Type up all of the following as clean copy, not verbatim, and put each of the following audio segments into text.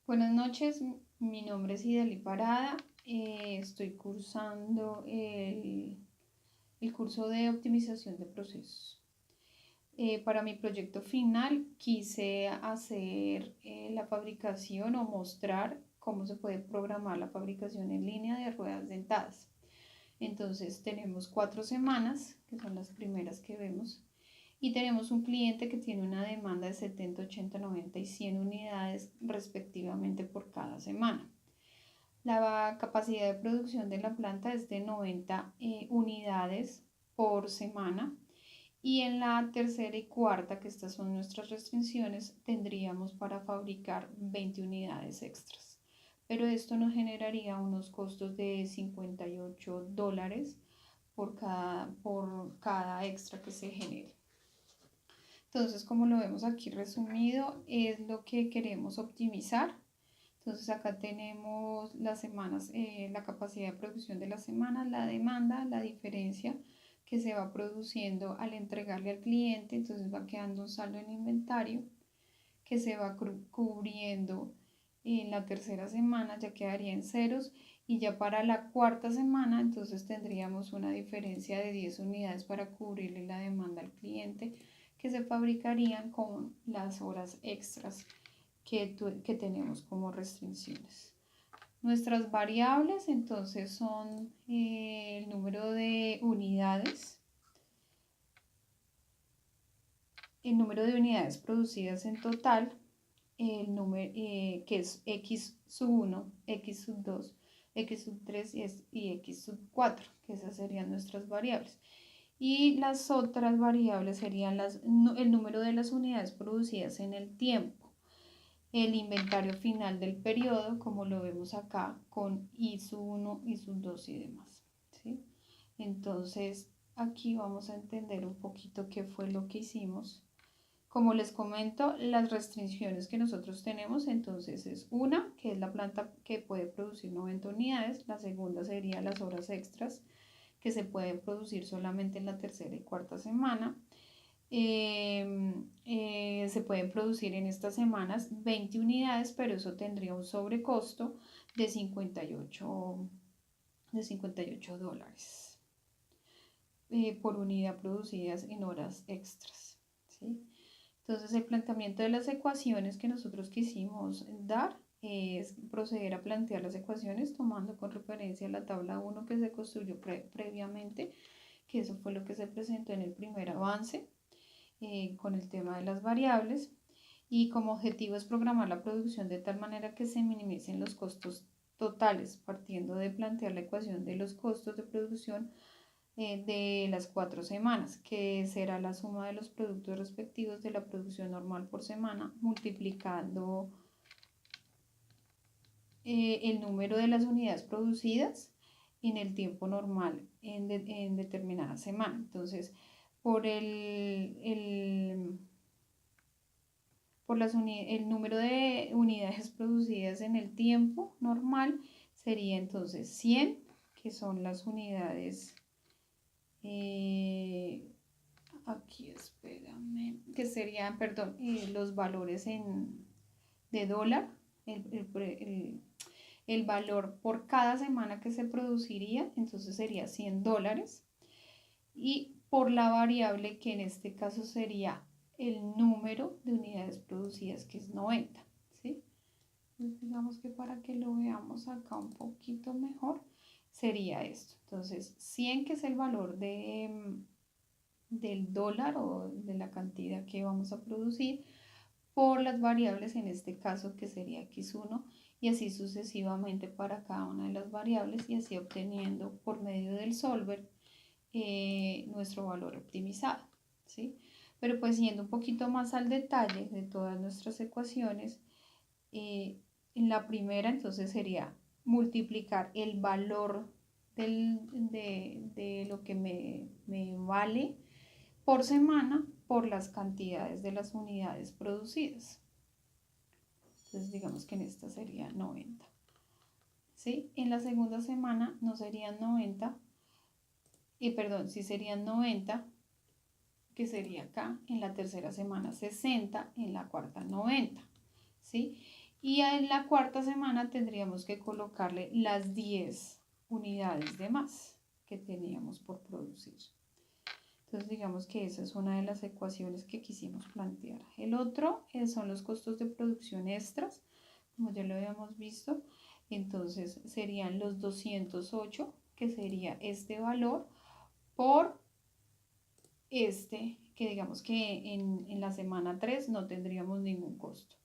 Buenas noches, mi nombre es Idalí Parada. Estoy cursando el curso de optimización de procesos. Para mi proyecto final quise hacer la fabricación o mostrar cómo se puede programar la fabricación en línea de ruedas dentadas. Entonces tenemos 4 semanas, que son las primeras que vemos, y tenemos un cliente que tiene una demanda de 70, 80, 90 y 100 unidades respectivamente por cada semana. La capacidad de producción de la planta es de 90 unidades por semana, y en la tercera y cuarta, que estas son nuestras restricciones, tendríamos para fabricar 20 unidades extras. Pero esto nos generaría unos costos de $58 por cada extra que se genere. Entonces, como lo vemos aquí resumido, es lo que queremos optimizar. Entonces, acá tenemos las semanas, la capacidad de producción de las semanas, la demanda, la diferencia que se va produciendo al entregarle al cliente. Entonces, va quedando un saldo en inventario que se va cubriendo en la tercera semana, ya quedaría en ceros. Y ya para la cuarta semana, entonces tendríamos una diferencia de 10 unidades para cubrirle la demanda al cliente, que se fabricarían con las horas extras que tenemos como restricciones. Nuestras variables entonces son el número de unidades, el número de unidades producidas en total, el número que es x sub 1, x sub 2, x sub 3 y x sub 4, que esas serían nuestras variables. Y las otras variables serían el número de las unidades producidas en el tiempo, el inventario final del periodo, como lo vemos acá, con I sub 1, I sub 2 y demás, ¿sí? Entonces, aquí vamos a entender un poquito qué fue lo que hicimos. Como les comento, las restricciones que nosotros tenemos, entonces es una, que es la planta que puede producir 90 unidades, la segunda sería las horas extras, que se pueden producir solamente en la tercera y cuarta semana. Se pueden producir en estas semanas 20 unidades, pero eso tendría un sobrecosto de 58 dólares por unidad producidas en horas extras, ¿sí? Entonces, el planteamiento de las ecuaciones que nosotros quisimos dar es proceder a plantear las ecuaciones tomando con referencia la tabla 1 que se construyó previamente, que eso fue lo que se presentó en el primer avance con el tema de las variables, y como objetivo es programar la producción de tal manera que se minimicen los costos totales, partiendo de plantear la ecuación de los costos de producción de las 4 semanas, que será la suma de los productos respectivos de la producción normal por semana, multiplicando el número de las unidades producidas en el tiempo normal en determinada semana. Entonces, por el número de unidades producidas en el tiempo normal sería entonces 100, que son las unidades, aquí espérame, que serían, perdón, los valores de dólar, el valor por cada semana que se produciría, entonces sería 100 dólares, y por la variable que en este caso sería el número de unidades producidas, que es 90, ¿sí? Entonces, digamos que para que lo veamos acá un poquito mejor, sería esto. Entonces, 100, que es el valor del dólar o de la cantidad que vamos a producir, por las variables, en este caso que sería x1, y así sucesivamente para cada una de las variables, y así obteniendo por medio del solver nuestro valor optimizado, ¿sí? Pero pues yendo un poquito más al detalle de todas nuestras ecuaciones, en la primera entonces sería multiplicar el valor de lo que me vale por semana por las cantidades de las unidades producidas. Entonces digamos que en esta sería 90, ¿sí? En la segunda semana no serían 90, perdón, sí serían 90, que sería acá, en la tercera semana 60, en la cuarta 90, ¿sí? Y en la cuarta semana tendríamos que colocarle las 10 unidades de más que teníamos por producir. Entonces digamos que esa es una de las ecuaciones que quisimos plantear. El otro son los costos de producción extras, como ya lo habíamos visto. Entonces serían los 208, que sería este valor, por este, que digamos que en la semana 3 no tendríamos ningún costo.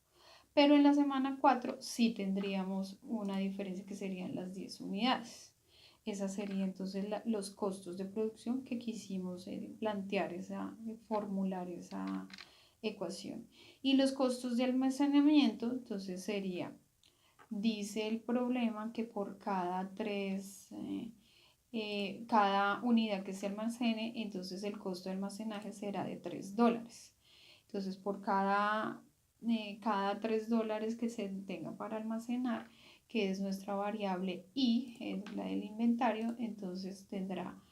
Pero en la semana 4 sí tendríamos una diferencia que serían las 10 unidades. Esa sería entonces los costos de producción que quisimos plantear, formular esa ecuación. Y los costos de almacenamiento, entonces sería, dice el problema que por cada unidad que se almacene, entonces el costo de almacenaje será de $3. Entonces por cada $3 que se tenga para almacenar, que es nuestra variable I, es la del inventario, entonces tendrá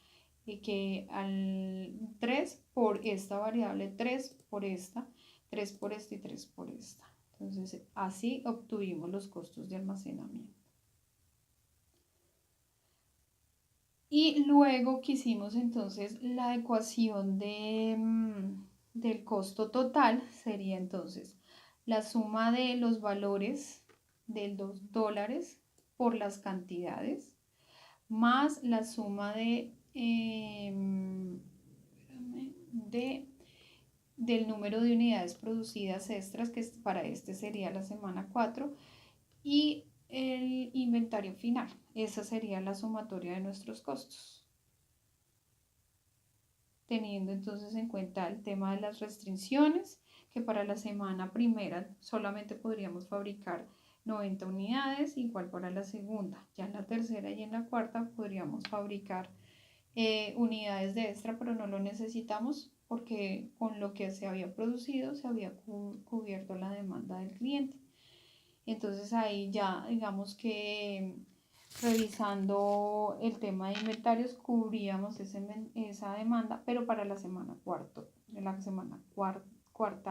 que al 3 por esta variable, 3 por esta, 3 por esta y 3 por esta. Entonces así obtuvimos los costos de almacenamiento. Y luego quisimos entonces la ecuación del costo total, sería entonces la suma de los valores de los dólares por las cantidades, más la suma del número de unidades producidas extras, que para este sería la semana 4, y el inventario final. Esa sería la sumatoria de nuestros costos. Teniendo entonces en cuenta el tema de las restricciones, que para la semana primera solamente podríamos fabricar 90 unidades, igual para la segunda. Ya en la tercera y en la cuarta podríamos fabricar unidades de extra, pero no lo necesitamos porque con lo que se había producido se había cubierto la demanda del cliente. Entonces ahí ya digamos que revisando el tema de inventarios cubríamos esa demanda, pero para la semana cuarta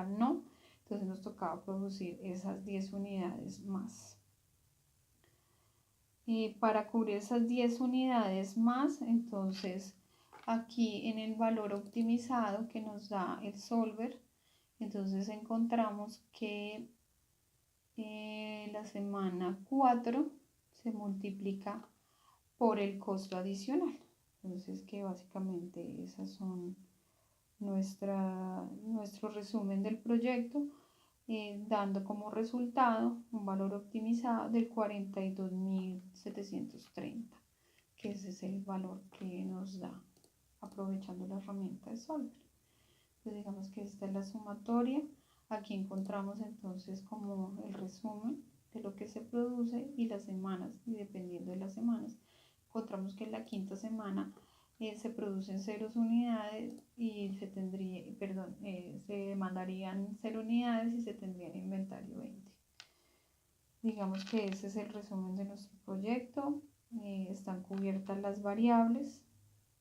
no, entonces nos tocaba producir esas 10 unidades más. Para cubrir esas 10 unidades más, entonces aquí en el valor optimizado que nos da el solver, entonces encontramos que la semana 4 se multiplica por el costo adicional. Entonces que básicamente esas son nuestro resumen del proyecto, dando como resultado un valor optimizado del 42.730, que ese es el valor que nos da aprovechando la herramienta de Solver. Entonces digamos que esta es la sumatoria. Aquí encontramos entonces como el resumen de lo que se produce y las semanas, y dependiendo de las semanas, encontramos que en la quinta semana se producen 0 unidades y se demandarían 0 unidades y se tendría en inventario 20. Digamos que ese es el resumen de nuestro proyecto. Están cubiertas las variables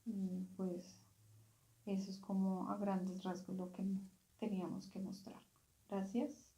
y pues eso es como a grandes rasgos lo que teníamos que mostrar. Gracias.